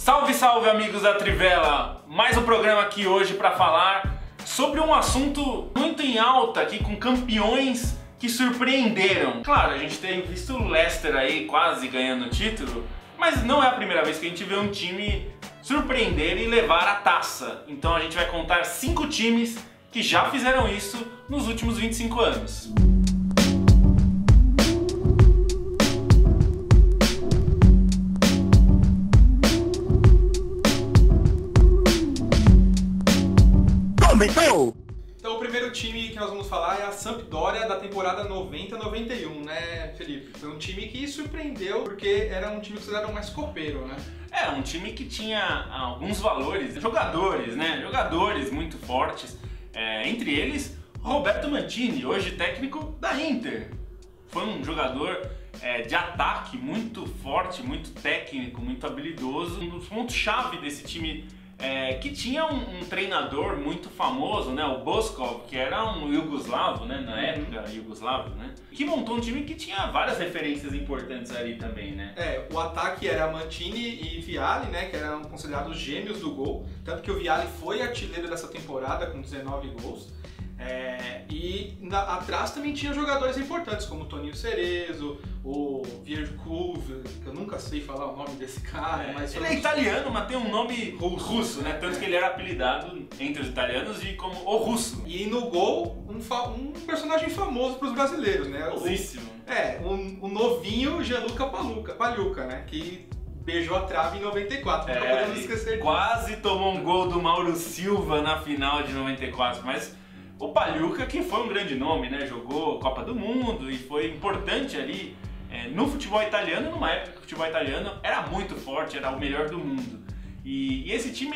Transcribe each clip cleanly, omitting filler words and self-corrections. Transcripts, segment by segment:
Salve, salve amigos da Trivela! Mais um programa aqui hoje para falar sobre um assunto muito em alta aqui com campeões que surpreenderam. Claro, a gente tem visto o Leicester aí quase ganhando o título, mas não é a primeira vez que a gente vê um time surpreender e levar a taça. Então a gente vai contar 5 times que já fizeram isso nos últimos 25 anos. Então o primeiro time que nós vamos falar é a Sampdoria da temporada 90-91, né, Felipe? Foi um time que surpreendeu porque era um time considerado mais copeiro, né? É, um time que tinha alguns valores, jogadores, né? Jogadores muito fortes, entre eles Roberto Mantini, hoje técnico da Inter. Foi um jogador de ataque muito forte, muito técnico, muito habilidoso. Um dos pontos-chave desse time que tinha um treinador muito famoso, né, o Boskov, que era um iugoslavo, né, na época iugoslavo, né, que montou um time que tinha várias referências importantes ali também, né. O ataque era Mantini e Vialli, né, que eram considerados gêmeos do gol, tanto que o Vialli foi artilheiro dessa temporada com 19 gols. Atrás também tinha jogadores importantes como o Toninho Cerezo, o Vierkuv, que eu nunca sei falar o nome desse cara, mas ele é italiano, mas tem um nome russo, né? Tanto que ele era apelidado entre os italianos de como o russo. E no gol, um personagem famoso para os brasileiros, né? Famosíssimo. O novinho Gianluca Pagliuca, né? Que beijou a trave em 94, nunca podemos esquecer disso. Quase tomou um gol do Mauro Silva na final de 94, mas o Pagliuca, que foi um grande nome, né? Jogou Copa do Mundo e foi importante ali no futebol italiano, numa época que o futebol italiano era muito forte, era o melhor do mundo. E esse time,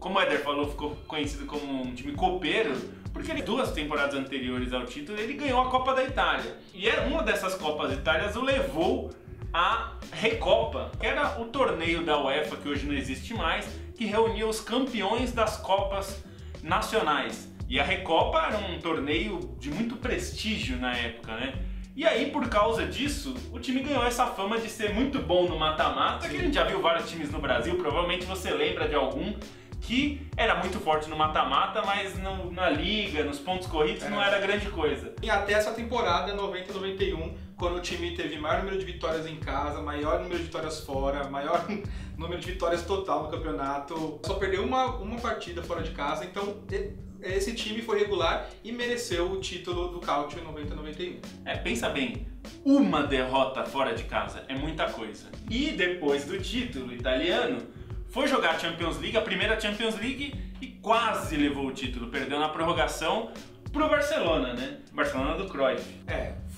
como o Éder falou, ficou conhecido como um time copeiro, porque ele, 2 temporadas anteriores ao título, ele ganhou a Copa da Itália. E uma dessas Copas Itálias o levou à Recopa, que era o torneio da UEFA, que hoje não existe mais, que reunia os campeões das Copas nacionais. E a Recopa era um torneio de muito prestígio na época, né? E aí, por causa disso, o time ganhou essa fama de ser muito bom no mata-mata, que a gente já viu vários times no Brasil, provavelmente você lembra de algum que era muito forte no mata-mata, mas na liga, nos pontos corridos, não era grande coisa. E até essa temporada 90-91, quando o time teve maior número de vitórias em casa, maior número de vitórias fora, maior número de vitórias total no campeonato, só perdeu uma partida fora de casa, então esse time foi regular e mereceu o título do Calcio 90-91. Pensa bem, uma derrota fora de casa é muita coisa. E depois do título italiano, foi jogar a Champions League, a primeira Champions League, e quase levou o título, perdeu na prorrogação pro Barcelona, né? Barcelona do Cruyff.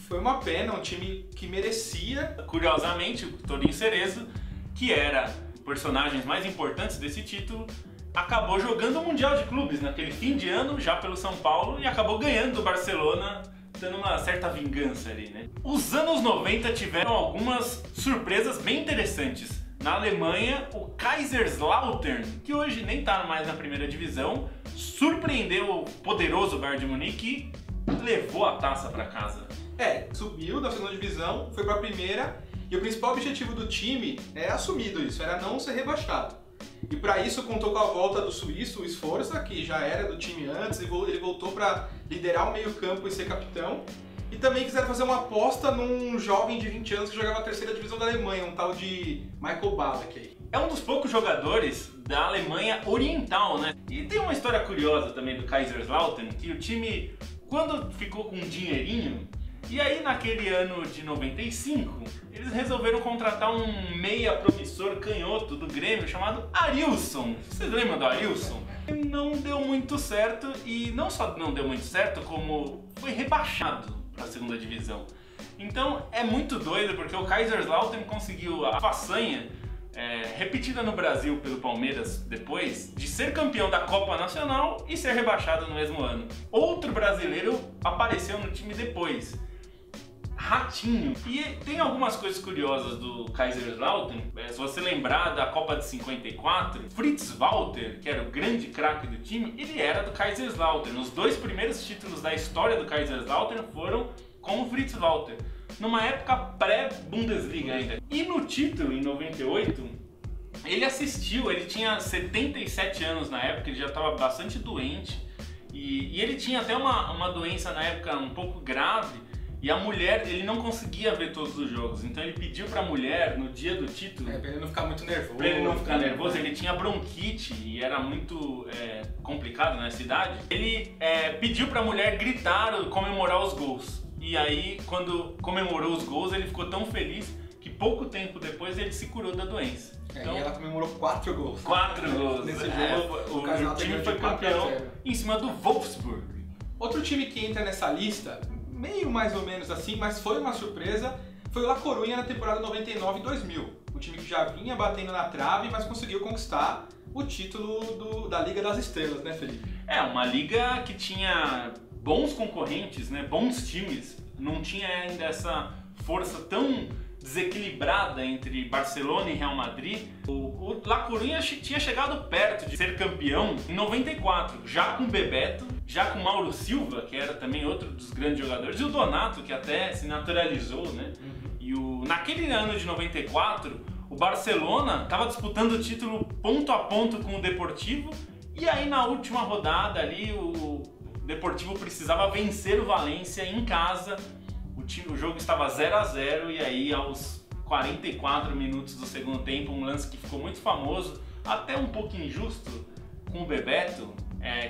Foi uma pena, um time que merecia. Curiosamente, o Toninho Cerezo, que era um dos personagens mais importantes desse título, acabou jogando o Mundial de Clubes naquele fim de ano, já pelo São Paulo, e acabou ganhando do Barcelona, dando uma certa vingança ali, né? Os anos 90 tiveram algumas surpresas bem interessantes. Na Alemanha, o Kaiserslautern, que hoje nem está mais na primeira divisão, surpreendeu o poderoso Bayern de Munique e levou a taça para casa. Subiu da segunda divisão, foi para a primeira, e o principal objetivo do time assumido isso, era não ser rebaixado. E para isso contou com a volta do suíço, o Sforza, que já era do time antes, e ele voltou para liderar o meio-campo e ser capitão. E também quiseram fazer uma aposta num jovem de 20 anos que jogava a terceira divisão da Alemanha, um tal de Michael Ballack. É um dos poucos jogadores da Alemanha Oriental, né? E tem uma história curiosa também do Kaiserslautern, que o time, quando ficou com um dinheirinho, e aí naquele ano de 95, eles resolveram contratar um meia promissor canhoto do Grêmio chamado Arilson. Vocês lembram do Arilson? Não deu muito certo, e não só não deu muito certo, como foi rebaixado para a segunda divisão. Então é muito doido, porque o Kaiserslautern conseguiu a façanha repetida no Brasil pelo Palmeiras depois, de ser campeão da Copa Nacional e ser rebaixado no mesmo ano. Outro brasileiro apareceu no time depois, Ratinho. E tem algumas coisas curiosas do Kaiserslautern. Se você lembrar da Copa de 54, Fritz Walter, que era o grande craque do time, ele era do Kaiserslautern. Os 2 primeiros títulos da história do Kaiserslautern foram com o Fritz Walter, numa época pré-Bundesliga ainda. E no título, em 98, Ele assistiu, ele tinha 77 anos na época, ele já estava bastante doente. E ele tinha até uma doença na época um pouco grave. E a mulher, ele não conseguia ver todos os jogos. Então ele pediu pra mulher, no dia do título... pra ele não ficar muito nervoso. Pra ele não ficar nervoso, ele tinha bronquite e era muito complicado nessa idade. Ele pediu pra mulher gritar, comemorar os gols. E aí, quando comemorou os gols, ele ficou tão feliz que pouco tempo depois ele se curou da doença. Então, e ela comemorou 4 gols. 4 gols. Nesse jogo, o time foi campeão em cima do Wolfsburg. Outro time que entra nessa lista, meio mais ou menos assim, mas foi uma surpresa, foi o La Coruña na temporada 99 e 2000. O time que já vinha batendo na trave, mas conseguiu conquistar o título da Liga das Estrelas, né, Felipe? Uma liga que tinha bons concorrentes, né, bons times. Não tinha ainda essa força tão desequilibrada entre Barcelona e Real Madrid. O La Coruña tinha chegado perto de ser campeão em 94, já com Bebeto, já com Mauro Silva, que era também outro dos grandes jogadores, e o Donato, que até se naturalizou, né? E naquele ano de 94, o Barcelona estava disputando o título ponto a ponto com o Deportivo, e aí na última rodada ali o Deportivo precisava vencer o Valência em casa. O jogo estava 0 a 0 e aí aos 44 minutos do segundo tempo, um lance que ficou muito famoso, até um pouco injusto, com o Bebeto,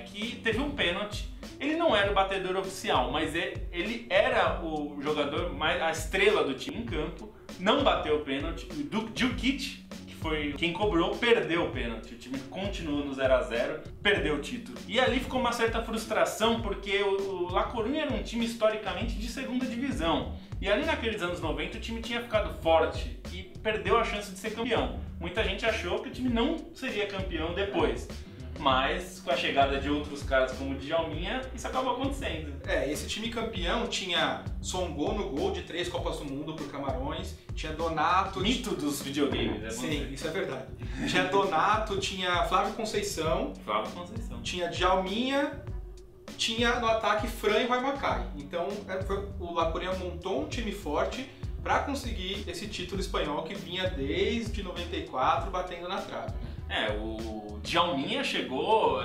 que teve um pênalti. Ele não era o batedor oficial, mas ele era o jogador, a estrela do time em campo, não bateu o pênalti. O Djukic, que foi quem cobrou, perdeu o pênalti. O time continuou no 0 a 0, perdeu o título. E ali ficou uma certa frustração, porque o La Coruña era um time historicamente de segunda divisão. E ali naqueles anos 90 o time tinha ficado forte e perdeu a chance de ser campeão. Muita gente achou que o time não seria campeão depois. Mas com a chegada de outros caras como o Djalminha, isso acabou acontecendo. Esse time campeão tinha Songo no gol de 3 Copas do Mundo pro Camarões, tinha Donato... Mito dos videogames, né? Sim, isso é verdade. Tinha Donato, tinha Flávio Conceição, tinha Djalminha, tinha no ataque Fran e Roy Mackay. Então o La Coruña montou um time forte para conseguir esse título espanhol que vinha desde 94 batendo na trave. O Djalminha chegou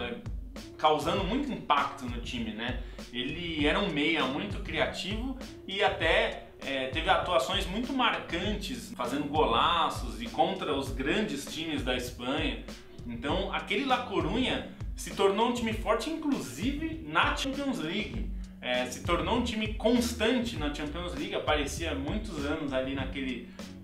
causando muito impacto no time, né? Ele era um meia muito criativo e até teve atuações muito marcantes, fazendo golaços e contra os grandes times da Espanha. Então aquele La Coruña se tornou um time forte, inclusive na Champions League. Se tornou um time constante na Champions League, aparecia há muitos anos ali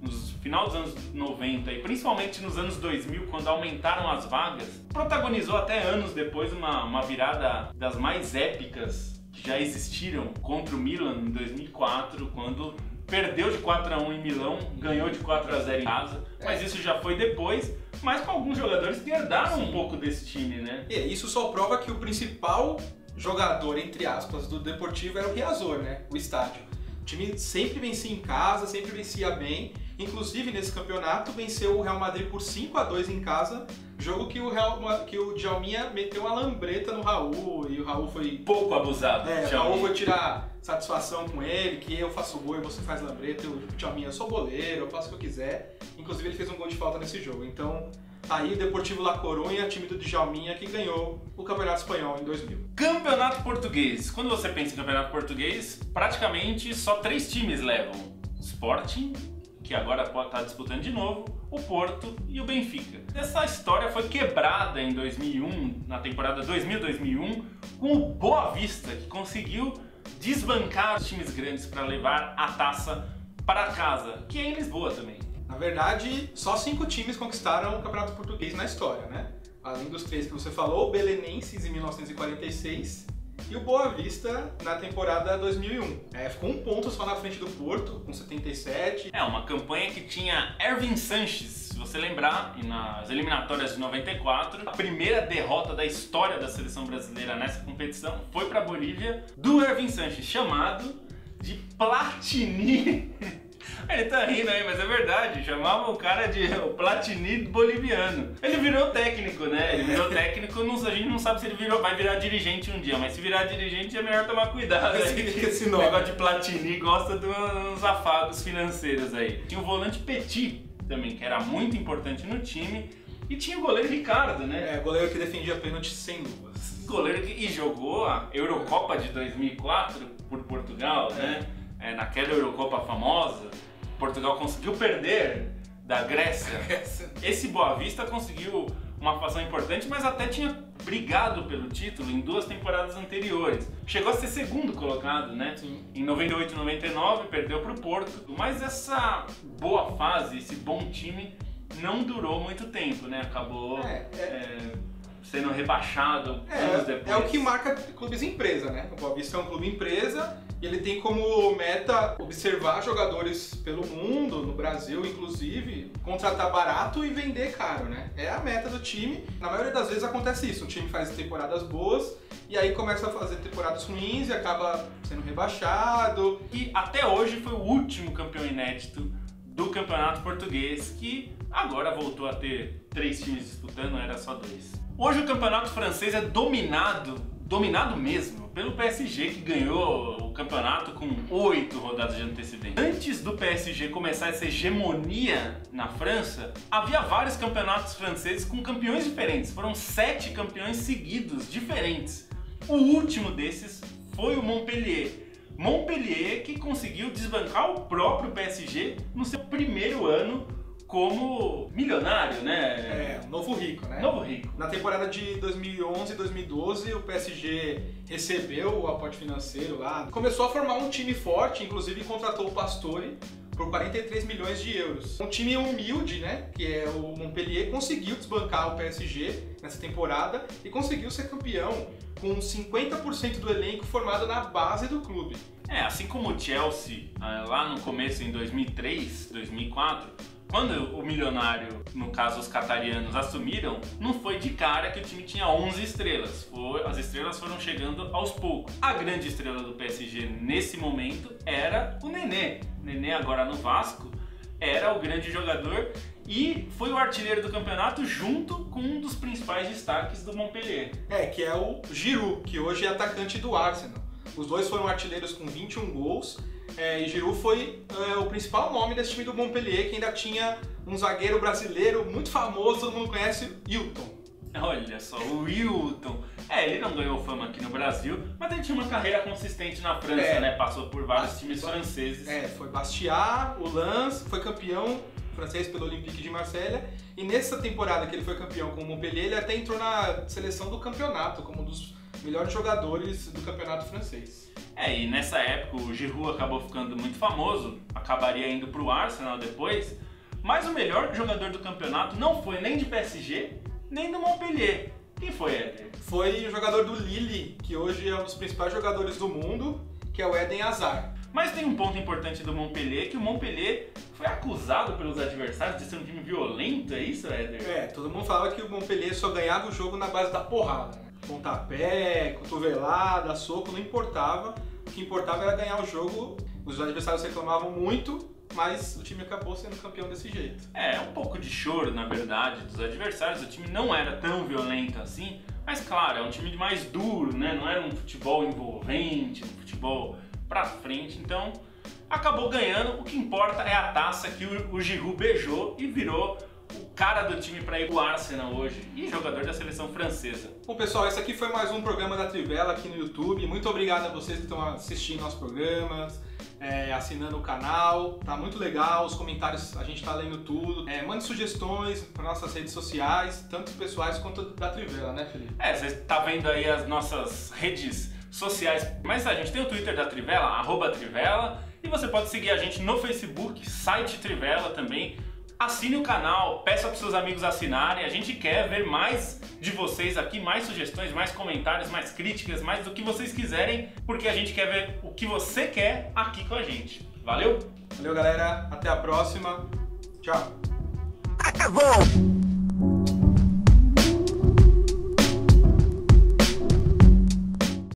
nos final dos anos 90 e principalmente nos anos 2000, quando aumentaram as vagas. Protagonizou até anos depois uma virada das mais épicas que já existiram contra o Milan em 2004, quando perdeu de 4 a 1 em Milão, ganhou de 4 a 0 em casa, mas isso já foi depois, mas com alguns jogadores que herdaram um pouco desse time, né? E isso só prova que o principal jogador, entre aspas, do Deportivo era o Riazor, né? O estádio. O time sempre vencia em casa, sempre vencia bem. Inclusive, nesse campeonato, venceu o Real Madrid por 5 a 2 em casa. Jogo que o Djalminha meteu uma lambreta no Raul e o Raul foi... pouco abusado. O Raul foi tirar satisfação com ele, que eu faço gol e você faz lambreta. E o Djalminha, eu sou goleiro, eu faço o que eu quiser. Inclusive, ele fez um gol de falta nesse jogo. Então, tá aí o Deportivo La Coruña, time do Djalminha, que ganhou o Campeonato Espanhol em 2000. Campeonato Português. Quando você pensa em Campeonato Português, praticamente só 3 times levam. Sporting, que agora está disputando de novo, o Porto e o Benfica. Essa história foi quebrada em 2001, na temporada 2000-2001, com o Boa Vista, que conseguiu desbancar os times grandes para levar a taça para casa, que é em Lisboa também. Na verdade, só 5 times conquistaram o Campeonato Português na história, né? Além dos 3 que você falou, o Belenenses em 1946 e o Boa Vista na temporada 2001. Ficou 1 ponto só na frente do Porto, com 77. Uma campanha que tinha Ervin Sanches, se você lembrar, e nas eliminatórias de 94, a primeira derrota da história da seleção brasileira nessa competição foi para a Bolívia, do Ervin Sanches, chamado de Platini. Ele tá rindo aí, mas é verdade, chamavam o cara de o Platini boliviano. Ele virou técnico, né? Ele virou técnico, a gente não sabe se ele vai virar dirigente um dia, mas se virar dirigente é melhor tomar cuidado. O negócio de Platini gosta de uns afagos financeiros aí. Tinha o volante Petit, também, que era muito importante no time. E tinha o goleiro Ricardo, né? Goleiro que defendia pênalti sem luvas. Goleiro que jogou a Eurocopa de 2004 por Portugal, né? Naquela Eurocopa famosa, Portugal conseguiu perder da Grécia. Esse Boa Vista conseguiu uma fação importante, mas até tinha brigado pelo título em 2 temporadas anteriores. Chegou a ser segundo colocado, né? Sim. Em 98 e 99 perdeu para o Porto. Mas essa boa fase, esse bom time, não durou muito tempo, né? Acabou sendo rebaixado anos depois. É o que marca clubes empresa, né? O Boa Vista é um clube empresa e ele tem como meta observar jogadores pelo mundo, no Brasil inclusive, contratar barato e vender caro, né? É a meta do time. Na maioria das vezes acontece isso, o time faz temporadas boas e aí começa a fazer temporadas ruins e acaba sendo rebaixado. E até hoje foi o último campeão inédito do Campeonato Português, que agora voltou a ter 3 times disputando, era só 2. Hoje o Campeonato Francês é dominado mesmo, pelo PSG, que ganhou o campeonato com 8 rodadas de antecedência. Antes do PSG começar essa hegemonia na França, havia vários campeonatos franceses com campeões diferentes. Foram 7 campeões seguidos diferentes. O último desses foi o Montpellier. Montpellier que conseguiu desbancar o próprio PSG no seu primeiro ano como milionário, né? Novo rico, né? Novo rico. Na temporada de 2011 e 2012, o PSG recebeu o aporte financeiro lá, começou a formar um time forte, inclusive contratou o Pastore por 43 milhões de euros. Um time humilde, né, que é o Montpellier, conseguiu desbancar o PSG nessa temporada e conseguiu ser campeão com 50% do elenco formado na base do clube. Assim como o Chelsea, lá no começo, em 2003, 2004, quando o milionário, no caso os qatarianos, assumiram, não foi de cara que o time tinha 11 estrelas. As estrelas foram chegando aos poucos. A grande estrela do PSG nesse momento era o Nené. Nené, agora no Vasco, era o grande jogador e foi o artilheiro do campeonato junto com um dos principais destaques do Montpellier. Que é o Giroud, que hoje é atacante do Arsenal. Os dois foram artilheiros com 21 gols. E Giroud foi o principal nome desse time do Montpellier, que ainda tinha um zagueiro brasileiro muito famoso, todo mundo conhece, Wilton. Olha só, o Wilton. Ele não ganhou fama aqui no Brasil, mas ele tinha uma carreira consistente na França, né? Passou por vários times franceses. Foi Bastia, o Lens, foi campeão francês pelo Olympique de Marselha. E nessa temporada que ele foi campeão com o Montpellier, ele até entrou na seleção do campeonato, como um dos melhores jogadores do campeonato francês. E nessa época o Giroud acabou ficando muito famoso, acabaria indo para o Arsenal depois, mas o melhor jogador do campeonato não foi nem de PSG, nem do Montpellier. Quem foi, Éder? Foi o jogador do Lille, que hoje é um dos principais jogadores do mundo, que é o Eden Hazard. Mas tem um ponto importante do Montpellier, que o Montpellier foi acusado pelos adversários de ser um time violento, é isso, Éder? Todo mundo falava que o Montpellier só ganhava o jogo na base da porrada. Pontapé, cotovelada, soco, não importava. O que importava era ganhar o jogo. Os adversários reclamavam muito, mas o time acabou sendo campeão desse jeito. Um pouco de choro, na verdade, dos adversários. O time não era tão violento assim, mas claro, é um time mais duro, né? Não era um futebol envolvente, um futebol pra frente, então acabou ganhando. O que importa é a taça que o Giroud beijou e virou o cara do time para ir pro Arsenal hoje e jogador da seleção francesa. Bom, pessoal, esse aqui foi mais um programa da Trivela aqui no YouTube. Muito obrigado a vocês que estão assistindo nossos programas, assinando o canal. Tá muito legal, os comentários a gente tá lendo tudo. Mande sugestões para nossas redes sociais, tanto pessoais quanto da Trivela, né, Felipe? Você tá vendo aí as nossas redes sociais, mas a gente tem o Twitter da Trivela, @Trivela, e você pode seguir a gente no Facebook, site Trivela também. Assine o canal, peça para os seus amigos assinarem, a gente quer ver mais de vocês aqui, mais sugestões, mais comentários, mais críticas, mais do que vocês quiserem, porque a gente quer ver o que você quer aqui com a gente. Valeu? Valeu, galera, até a próxima, tchau! Acabou!